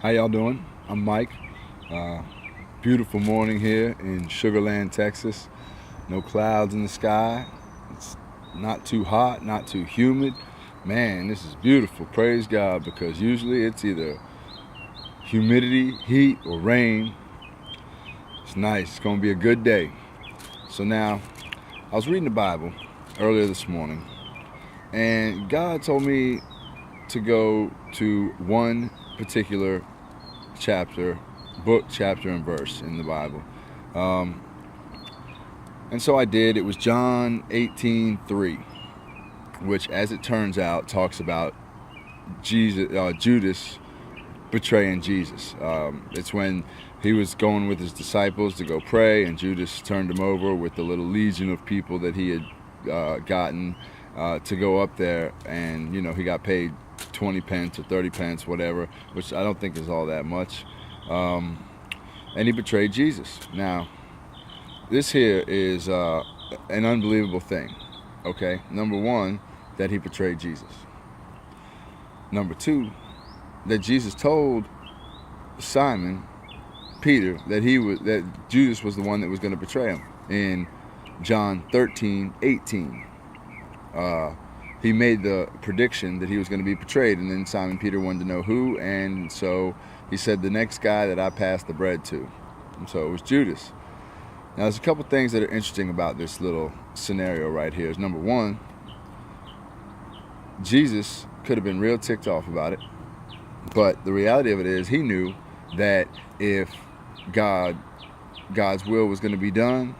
How y'all doing? I'm Mike. Uh, Beautiful morning here in Sugarland, Texas. No clouds in the sky. It's not too hot, not too humid. Man, this is beautiful. Praise God, because usually it's either humidity, heat, or rain. It's nice. It's going to be a good day. So now, I was reading the Bible earlier this morning, and God told me to go to one particular chapter, book, chapter, and verse in the Bible. And so I did. It was John 18:3, which, as it turns out, talks about Judas betraying Jesus. It's when he was going with his disciples to go pray, and Judas turned him over with the little legion of people that he had gotten to go up there, and he got paid 20 pence or 30 pence, whatever, which I don't think is all that much. And he betrayed Jesus. Now, this here is an unbelievable thing. Okay, number one, that he betrayed Jesus. Number two, that Jesus told Simon Peter that Judas was the one that was going to betray him. In John 13:18, he made the prediction that he was going to be betrayed, and then Simon Peter wanted to know who, and so he said, the next guy that I passed the bread to. And so it was Judas. Now, there's a couple things that are interesting about this little scenario right here. Is number one, Jesus could have been real ticked off about it, but the reality of it is he knew that if God's will was going to be done,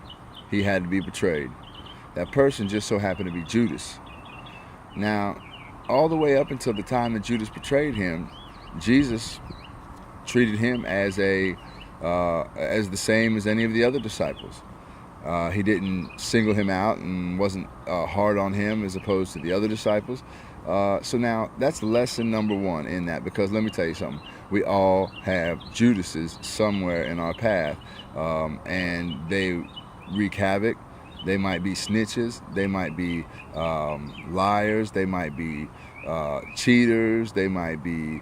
he had to be betrayed. That person just so happened to be Judas. Now, all the way up until the time that Judas betrayed him, Jesus treated him as the same as any of the other disciples. He didn't single him out and wasn't hard on him as opposed to the other disciples. So now that's lesson number one in that, because let me tell you something. We all have Judases somewhere in our path, and they wreak havoc. They might be snitches. They might be liars. They might be cheaters. They might be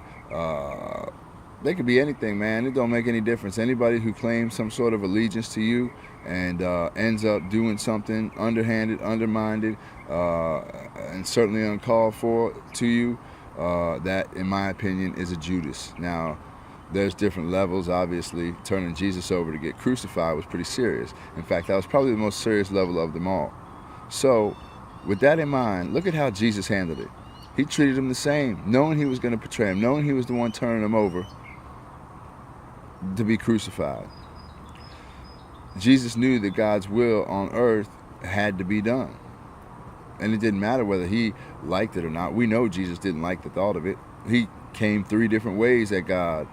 they could be anything, man. It don't make any difference. Anybody who claims some sort of allegiance to you and ends up doing something underhanded, undermined, and certainly uncalled for to you, that, in my opinion, is a Judas. Now, there's different levels. Obviously, turning Jesus over to get crucified was pretty serious. In fact, that was probably the most serious level of them all. So, with that in mind, look at how Jesus handled it. He treated him the same, knowing he was going to betray him, knowing he was the one turning him over to be crucified. Jesus knew that God's will on earth had to be done. And it didn't matter whether he liked it or not. We know Jesus didn't like the thought of it. He came 3 different ways at God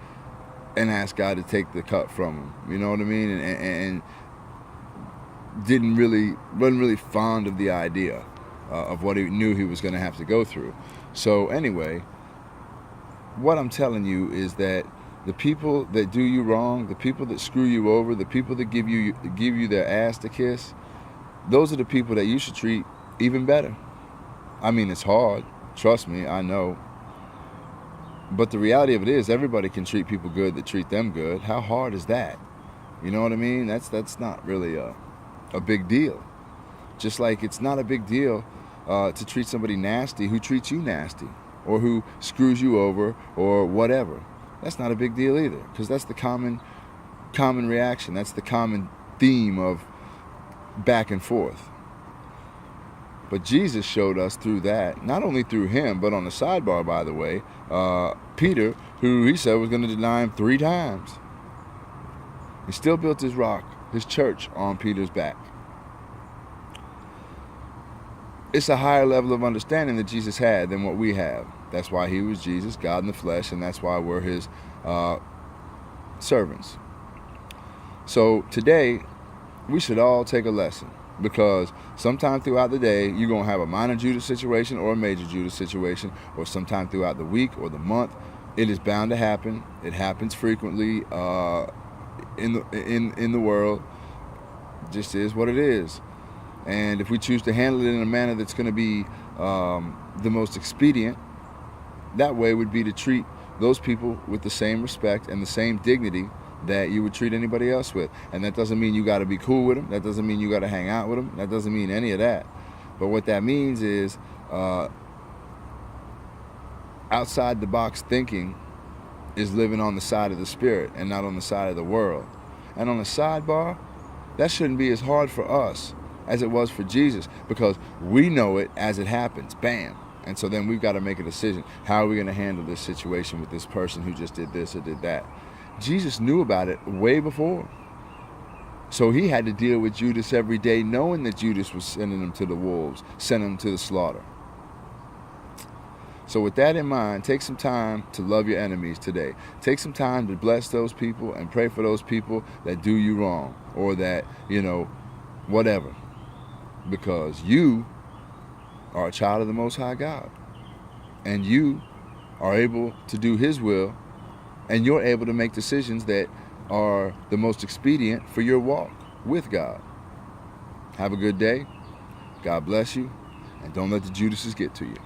and asked God to take the cup from him. You know what I mean? And wasn't really fond of the idea of what he knew he was going to have to go through. So anyway, what I'm telling you is that the people that do you wrong, the people that screw you over, the people that give you their ass to kiss, those are the people that you should treat even better. I mean, it's hard. Trust me, I know. But the reality of it is, everybody can treat people good that treat them good. How hard is that? You know what I mean? That's not really a big deal. Just like it's not a big deal to treat somebody nasty who treats you nasty, or who screws you over, or whatever. That's not a big deal either, because that's the common reaction. That's the common theme of back and forth. But Jesus showed us through that, not only through him, but on the sidebar, by the way, Peter, who he said was going to deny him 3 times. He still built his church on Peter's back. It's a higher level of understanding that Jesus had than what we have. That's why he was Jesus, God in the flesh, and that's why we're his servants. So today, we should all take a lesson, because sometime throughout the day, you're going to have a minor Judas situation or a major Judas situation, or sometime throughout the week or the month. It is bound to happen. It happens frequently in the world. It just is what it is. And if we choose to handle it in a manner that's going to be the most expedient, that way would be to treat those people with the same respect and the same dignity that you would treat anybody else with. And that doesn't mean you got to be cool with them. That doesn't mean you got to hang out with them. That doesn't mean any of that. But what that means is outside the box thinking is living on the side of the Spirit and not on the side of the world. And on the sidebar, that shouldn't be as hard for us as it was for Jesus, because we know it as it happens. Bam. And so then we've got to make a decision. How are we going to handle this situation with this person who just did this or did that? Jesus knew about it way before. So he had to deal with Judas every day, knowing that Judas was sending him to the wolves, sending him to the slaughter. So with that in mind, take some time to love your enemies today. Take some time to bless those people and pray for those people that do you wrong, or that, whatever. Because you are a child of the Most High God. And you are able to do His will, and you're able to make decisions that are the most expedient for your walk with God. Have a good day. God bless you. And don't let the Judases get to you.